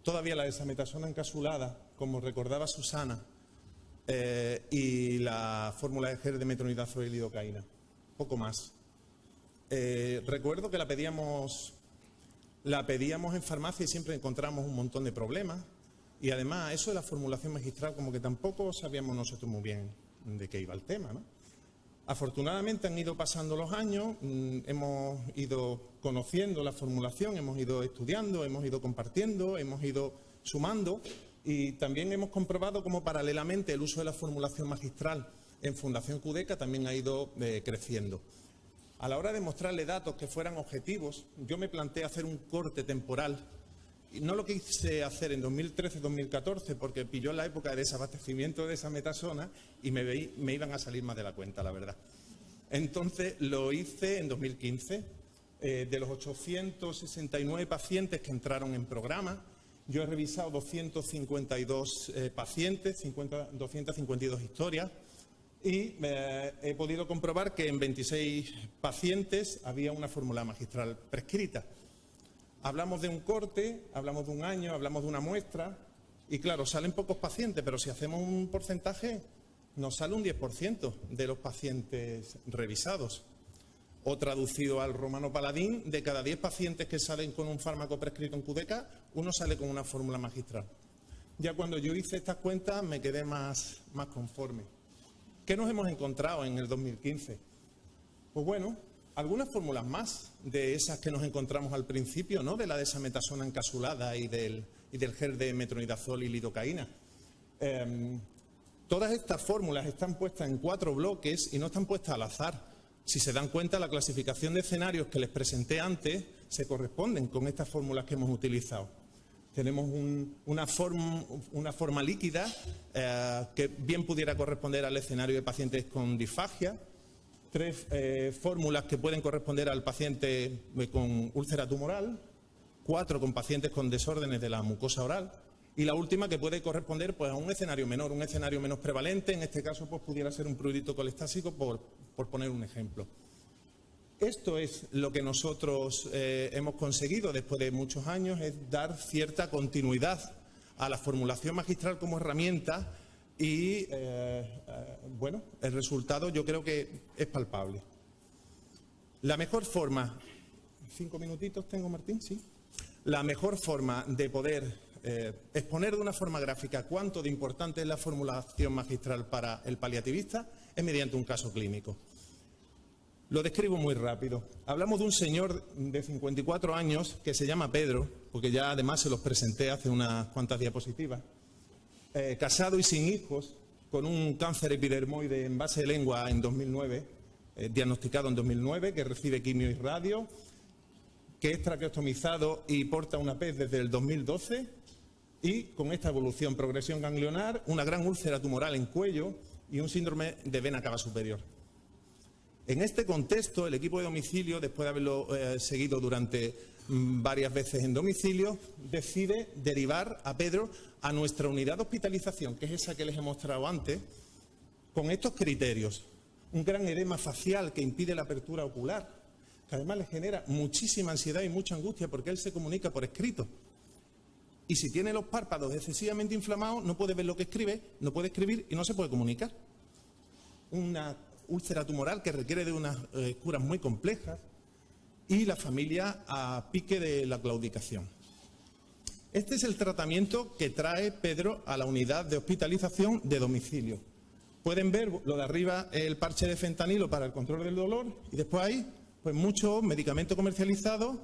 Todavía la desametasona encapsulada, como recordaba Susana, y la fórmula de gel de metronidazol y lidocaína. Poco más. Recuerdo que la pedíamos en farmacia y siempre encontramos un montón de problemas. Y además, eso de la formulación magistral, como que tampoco sabíamos nosotros muy bien de qué iba el tema, ¿no? Afortunadamente han ido pasando los años, hemos ido conociendo la formulación, hemos ido estudiando, hemos ido compartiendo, hemos ido sumando y también hemos comprobado cómo paralelamente el uso de la formulación magistral en Fundación QDECA también ha ido creciendo. A la hora de mostrarle datos que fueran objetivos, yo me planteé hacer un corte temporal. Y no lo quise hacer en 2013-2014 porque pilló en la época de desabastecimiento de esa metasona y me iban a salir más de la cuenta, la verdad. Entonces lo hice en 2015. De los 869 pacientes que entraron en programa, yo he revisado 252 pacientes, 252 historias y he podido comprobar que en 26 pacientes había una fórmula magistral prescrita. Hablamos de un corte, hablamos de un año, hablamos de una muestra y claro, salen pocos pacientes, pero si hacemos un porcentaje nos sale un 10% de los pacientes revisados. O traducido al romano paladín, de cada 10 pacientes que salen con un fármaco prescrito en QDECA, uno sale con una fórmula magistral. Ya cuando yo hice estas cuentas me quedé más conforme. ¿Qué nos hemos encontrado en el 2015? Pues bueno, algunas fórmulas más de esas que nos encontramos al principio, ¿no? De la desametasona encapsulada y del gel de metronidazol y lidocaína. Todas estas fórmulas están puestas en 4 bloques y no están puestas al azar. Si se dan cuenta, la clasificación de escenarios que les presenté antes se corresponden con estas fórmulas que hemos utilizado. Tenemos una forma líquida que bien pudiera corresponder al escenario de pacientes con disfagia. 3 fórmulas que pueden corresponder al paciente con úlcera tumoral, 4 con pacientes con desórdenes de la mucosa oral y la última que puede corresponder pues, a un escenario menor, un escenario menos prevalente, en este caso pues, pudiera ser un prurito colestásico por poner un ejemplo. Esto es lo que nosotros hemos conseguido después de muchos años, es dar cierta continuidad a la formulación magistral como herramienta. Y, bueno, el resultado yo creo que es palpable. La mejor forma... 5 minutitos tengo, Martín, ¿sí? La mejor forma de poder exponer de una forma gráfica cuánto de importante es la formulación magistral para el paliativista es mediante un caso clínico. Lo describo muy rápido. Hablamos de un señor de 54 años que se llama Pedro, porque ya además se los presenté hace unas cuantas diapositivas. Casado y sin hijos, con un cáncer epidermoide en base de lengua en 2009, diagnosticado en 2009, que recibe quimio y radio, que es traqueostomizado y porta una PET desde el 2012, y con esta evolución, progresión ganglionar, una gran úlcera tumoral en cuello y un síndrome de vena cava superior. En este contexto, el equipo de domicilio, después de haberlo seguido durante varias veces en domicilio, decide derivar a Pedro a nuestra unidad de hospitalización, que es esa que les he mostrado antes, con estos criterios. Un gran edema facial que impide la apertura ocular, que además le genera muchísima ansiedad y mucha angustia porque él se comunica por escrito. Y si tiene los párpados excesivamente inflamados, no puede ver lo que escribe, no puede escribir y no se puede comunicar. Una úlcera tumoral que requiere de unas curas muy complejas, y la familia a pique de la claudicación. Este es el tratamiento que trae Pedro a la unidad de hospitalización de domicilio. Pueden ver lo de arriba, el parche de fentanilo para el control del dolor, y después hay pues muchos medicamentos comercializados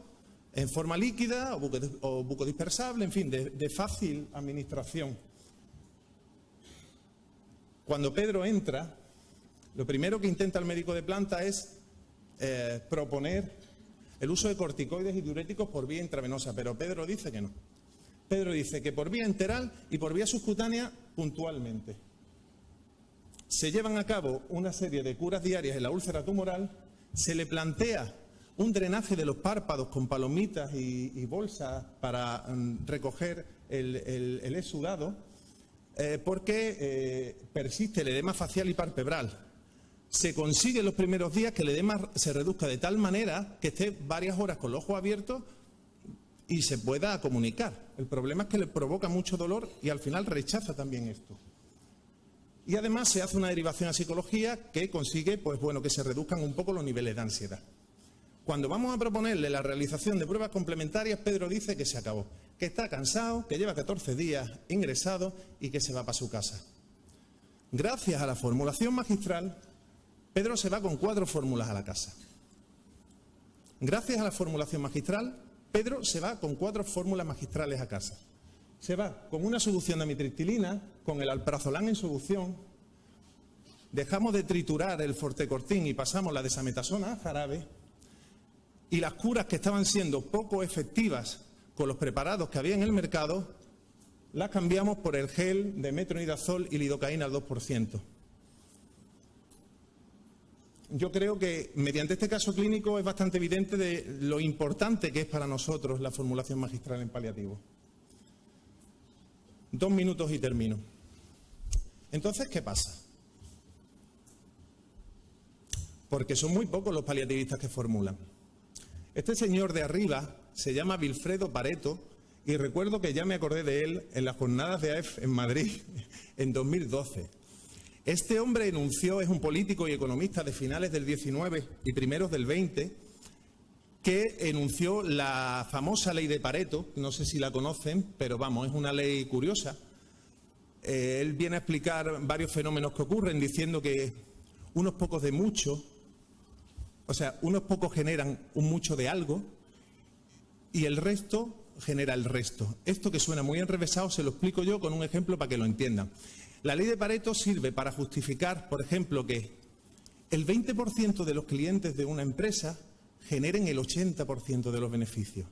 en forma líquida o bucodispersable, en fin, de fácil administración. Cuando Pedro entra, lo primero que intenta el médico de planta es proponer el uso de corticoides y diuréticos por vía intravenosa, pero Pedro dice que no. Pedro dice que por vía enteral y por vía subcutánea puntualmente. Se llevan a cabo una serie de curas diarias en la úlcera tumoral, se le plantea un drenaje de los párpados con palomitas y bolsas para recoger el exudado, porque persiste el edema facial y palpebral. Se consigue en los primeros días que el edema se reduzca de tal manera que esté varias horas con los ojos abiertos y se pueda comunicar. El problema es que le provoca mucho dolor y al final rechaza también esto. Y además se hace una derivación a psicología que consigue pues bueno, que se reduzcan un poco los niveles de ansiedad. Cuando vamos a proponerle la realización de pruebas complementarias, Pedro dice que se acabó, que está cansado, que lleva 14 días ingresado y que se va para su casa. Gracias a la formulación magistral, Pedro se va con 4 fórmulas a la casa. Gracias a la formulación magistral, Pedro se va con 4 fórmulas magistrales a casa. Se va con una solución de amitriptilina, con el alprazolam en solución, dejamos de triturar el fortecortin y pasamos la desametasona a jarabe, y las curas que estaban siendo poco efectivas con los preparados que había en el mercado, las cambiamos por el gel de metronidazol y lidocaína al 2%. Yo creo que mediante este caso clínico es bastante evidente de lo importante que es para nosotros la formulación magistral en paliativo. 2 minutos y termino. Entonces, ¿qué pasa? Porque son muy pocos los paliativistas que formulan. Este señor de arriba se llama Vilfredo Pareto y recuerdo que ya me acordé de él en las jornadas de AEF en Madrid en 2012. Este hombre enunció, es un político y economista de finales del 19 y primeros del 20, que enunció la famosa ley de Pareto, no sé si la conocen, pero vamos, es una ley curiosa. Él viene a explicar varios fenómenos que ocurren diciendo que unos pocos de mucho, o sea, unos pocos generan un mucho de algo y el resto genera el resto. Esto que suena muy enrevesado se lo explico yo con un ejemplo para que lo entiendan. La ley de Pareto sirve para justificar, por ejemplo, que el 20% de los clientes de una empresa generen el 80% de los beneficios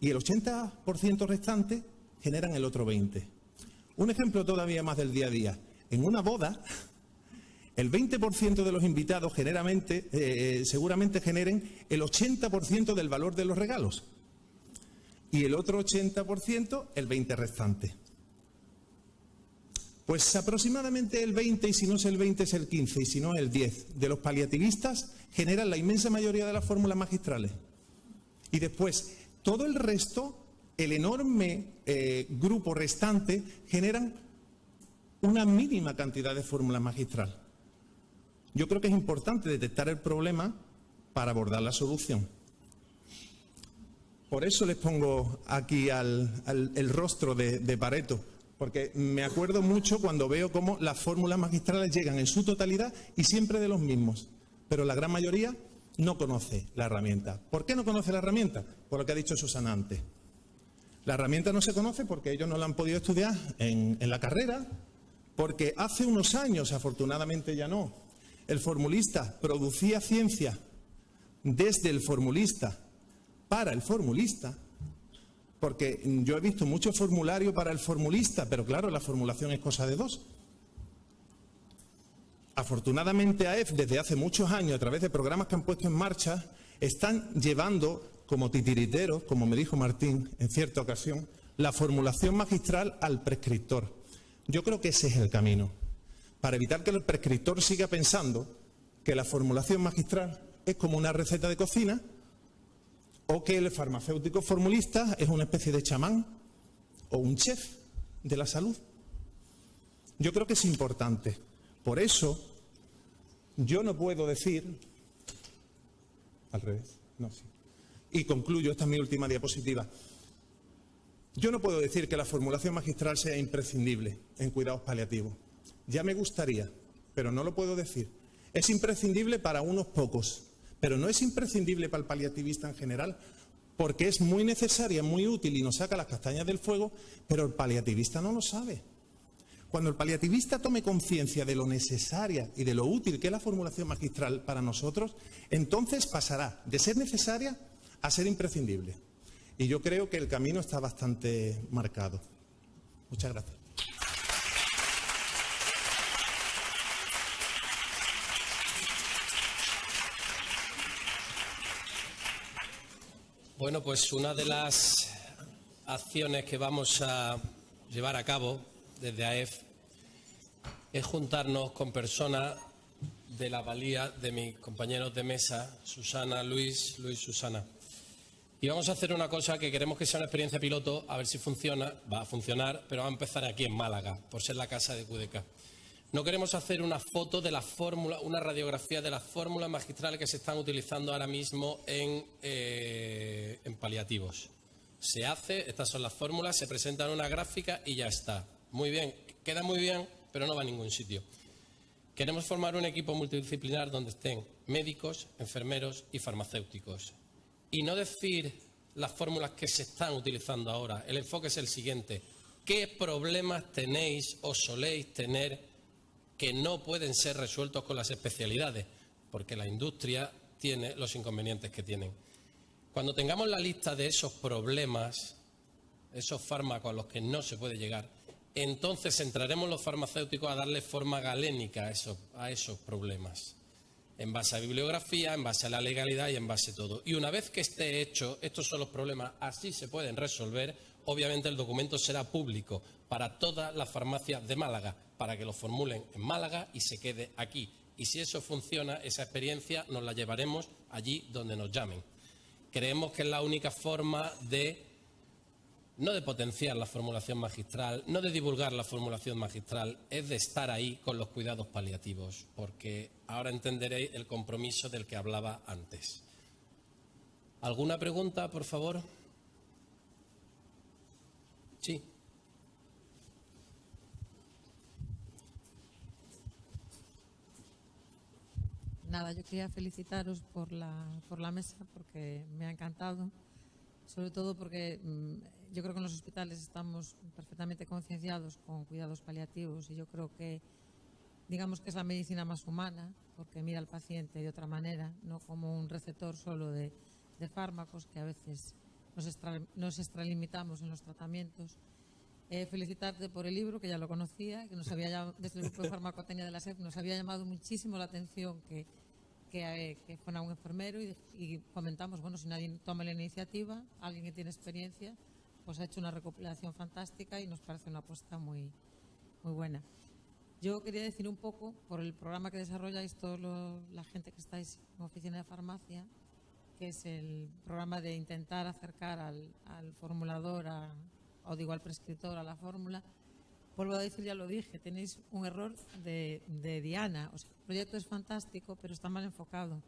y el 80% restante generan el otro 20%. Un ejemplo todavía más del día a día. En una boda, el 20% de los invitados seguramente generen el 80% del valor de los regalos y el otro 80% el 20% restante. Pues aproximadamente el 20, y si no es el 20 es el 15, y si no el 10, de los paliativistas generan la inmensa mayoría de las fórmulas magistrales. Y después, todo el resto, el enorme grupo restante, generan una mínima cantidad de fórmulas magistral. Yo creo que es importante detectar el problema para abordar la solución. Por eso les pongo aquí el rostro de Pareto. Porque me acuerdo mucho cuando veo cómo las fórmulas magistrales llegan en su totalidad y siempre de los mismos. Pero la gran mayoría no conoce la herramienta. ¿Por qué no conoce la herramienta? Por lo que ha dicho Susana antes. La herramienta no se conoce porque ellos no la han podido estudiar en la carrera, porque hace unos años, afortunadamente ya no, el formulista producía ciencia desde el formulista para el formulista, porque yo he visto mucho formulario para el formulista, pero claro, la formulación es cosa de dos. Afortunadamente AEF desde hace muchos años, a través de programas que han puesto en marcha, están llevando como titiriteros, como me dijo Martín en cierta ocasión, la formulación magistral al prescriptor. Yo creo que ese es el camino, para evitar que el prescriptor siga pensando que la formulación magistral es como una receta de cocina o que el farmacéutico formulista es una especie de chamán o un chef de la salud. Yo creo que es importante. Por eso, yo no puedo decir... Al revés, no, sí. Y concluyo, esta es mi última diapositiva. Yo no puedo decir que la formulación magistral sea imprescindible en cuidados paliativos. Ya me gustaría, pero no lo puedo decir. Es imprescindible para unos pocos, pero no es imprescindible para el paliativista en general, porque es muy necesaria, muy útil y nos saca las castañas del fuego, pero el paliativista no lo sabe. Cuando el paliativista tome conciencia de lo necesaria y de lo útil que es la formulación magistral para nosotros, entonces pasará de ser necesaria a ser imprescindible. Y yo creo que el camino está bastante marcado. Muchas gracias. Bueno, pues una de las acciones que vamos a llevar a cabo desde AEF es juntarnos con personas de la valía de mis compañeros de mesa, Susana, Luis, Susana. Y vamos a hacer una cosa que queremos que sea una experiencia piloto, a ver si funciona, va a funcionar, pero va a empezar aquí en Málaga, por ser la casa de QDK. No queremos hacer una foto de la fórmula, una radiografía de las fórmulas magistrales que se están utilizando ahora mismo en paliativos. Se hace, estas son las fórmulas, se presentan una gráfica y ya está. Muy bien, queda muy bien, pero no va a ningún sitio. Queremos formar un equipo multidisciplinar donde estén médicos, enfermeros y farmacéuticos. Y no decir las fórmulas que se están utilizando ahora. El enfoque es el siguiente. ¿Qué problemas tenéis o soléis tener que no pueden ser resueltos con las especialidades? Porque la industria tiene los inconvenientes que tienen. Cuando tengamos la lista de esos problemas, esos fármacos a los que no se puede llegar, entonces entraremos los farmacéuticos a darle forma galénica a esos problemas, en base a bibliografía, en base a la legalidad y en base a todo. Y una vez que esté hecho, estos son los problemas, así se pueden resolver. Obviamente el documento será público para todas las farmacias de Málaga, para que lo formulen en Málaga y se quede aquí. Y si eso funciona, esa experiencia nos la llevaremos allí donde nos llamen. Creemos que es la única forma no de potenciar la formulación magistral, no de divulgar la formulación magistral, es de estar ahí con los cuidados paliativos, porque ahora entenderéis el compromiso del que hablaba antes. ¿Alguna pregunta, por favor? Sí. Nada, yo quería felicitaros por la mesa, porque me ha encantado, sobre todo porque yo creo que en los hospitales estamos perfectamente concienciados con cuidados paliativos y yo creo que, digamos que es la medicina más humana, porque mira al paciente de otra manera, no como un receptor solo de fármacos, que a veces nos extralimitamos en los tratamientos. Felicitarte por el libro, que ya lo conocía, que desde el grupo de farmacotecnia de la SEP nos había llamado muchísimo la atención que fuera un enfermero y comentamos, bueno, si nadie toma la iniciativa, alguien que tiene experiencia, pues ha hecho una recopilación fantástica y nos parece una apuesta muy, muy buena. Yo quería decir un poco, por el programa que desarrolláis toda la gente que estáis en oficina de farmacia, que es el programa de intentar acercar al formulador, al prescriptor a la fórmula. Vuelvo a decir, ya lo dije, tenéis un error de diana. O sea, el proyecto es fantástico, pero está mal enfocado.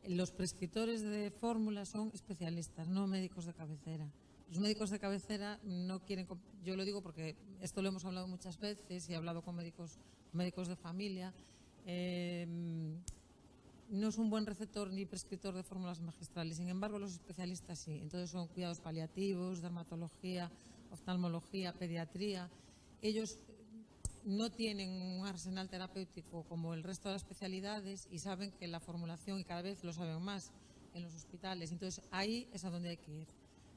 Los prescriptores de fórmula son especialistas, no médicos de cabecera. Los médicos de cabecera no quieren, yo lo digo porque esto lo hemos hablado muchas veces y he hablado con médicos de familia, no es un buen receptor ni prescriptor de fórmulas magistrales. Sin embargo, los especialistas sí. Entonces son cuidados paliativos, dermatología, oftalmología, pediatría. Ellos no tienen un arsenal terapéutico como el resto de las especialidades y saben que la formulación, y cada vez lo saben más, en los hospitales. Entonces, ahí es a donde hay que ir,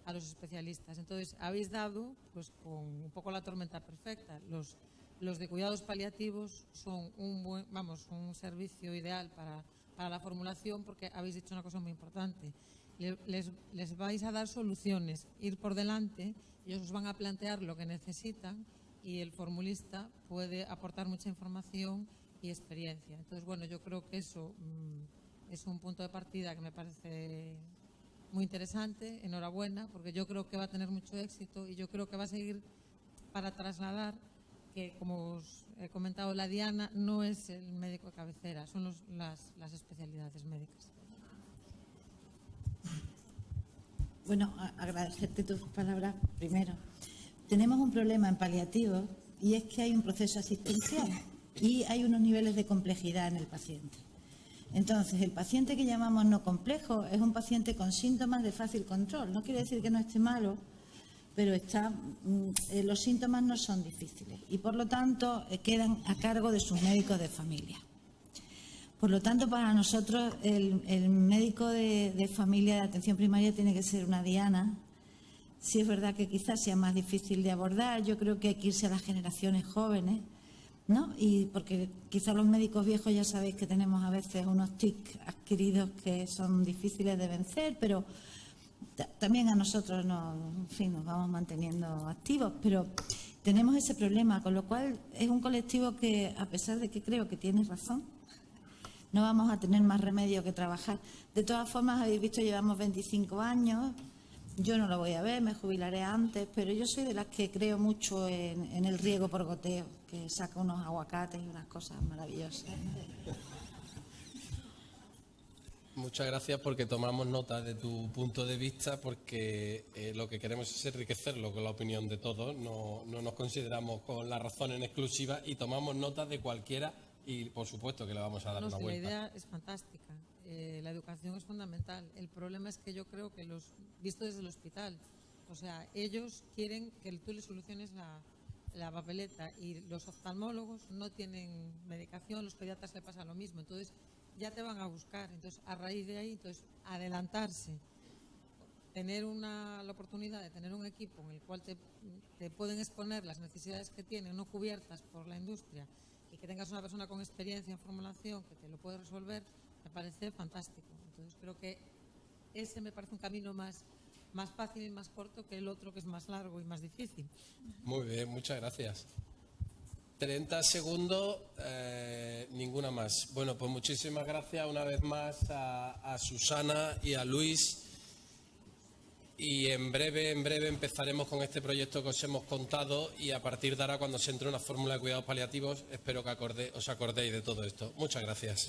a los especialistas. Entonces, habéis dado, pues, con un poco la tormenta perfecta. Los de cuidados paliativos son un servicio ideal para la formulación, porque habéis dicho una cosa muy importante. Les vais a dar soluciones, ir por delante, ellos os van a plantear lo que necesitan y el formulista puede aportar mucha información y experiencia. Entonces, bueno, yo creo que eso es un punto de partida que me parece muy interesante. Enhorabuena, porque yo creo que va a tener mucho éxito y yo creo que va a seguir para trasladar que, como os he comentado, la diana no es el médico de cabecera, son las especialidades médicas. Bueno, agradecerte tus palabras primero. Tenemos un problema en paliativos y es que hay un proceso asistencial y hay unos niveles de complejidad en el paciente. Entonces, el paciente que llamamos no complejo es un paciente con síntomas de fácil control. No quiere decir que no esté malo, pero los síntomas no son difíciles y, por lo tanto, quedan a cargo de sus médicos de familia. Por lo tanto, para nosotros, el médico de familia de atención primaria tiene que ser una diana. Sí es verdad que quizás sea más difícil de abordar. Yo creo que hay que irse a las generaciones jóvenes, ¿no? Y porque quizás los médicos viejos ya sabéis que tenemos a veces unos tics adquiridos que son difíciles de vencer, pero también a nosotros nos vamos manteniendo activos, pero tenemos ese problema, con lo cual es un colectivo que, a pesar de que creo que tienes razón, no vamos a tener más remedio que trabajar. De todas formas, habéis visto, llevamos 25 años, yo no lo voy a ver, me jubilaré antes, pero yo soy de las que creo mucho en el riego por goteo, que saca unos aguacates y unas cosas maravillosas. Muchas gracias, porque tomamos nota de tu punto de vista, porque lo que queremos es enriquecerlo con la opinión de todos, no nos consideramos con la razón en exclusiva y tomamos nota de cualquiera y por supuesto que le vamos a dar una vuelta. La idea es fantástica, la educación es fundamental. El problema es que yo creo que visto desde el hospital, o sea, ellos quieren que tú les soluciones la papeleta y los oftalmólogos no tienen medicación, los pediatras le pasa lo mismo, entonces ya te van a buscar. Entonces, a raíz de ahí, adelantarse, tener la oportunidad de tener un equipo en el cual te pueden exponer las necesidades que tienen no cubiertas por la industria y que tengas una persona con experiencia en formulación que te lo puede resolver, me parece fantástico. Entonces, creo que ese me parece un camino más fácil y más corto que el otro, que es más largo y más difícil. Muy bien, muchas gracias. 30 segundos, ninguna más. Bueno, pues muchísimas gracias una vez más a Susana y a Luis. Y en breve empezaremos con este proyecto que os hemos contado y a partir de ahora, cuando se entre una fórmula de cuidados paliativos, espero que os acordéis de todo esto. Muchas gracias.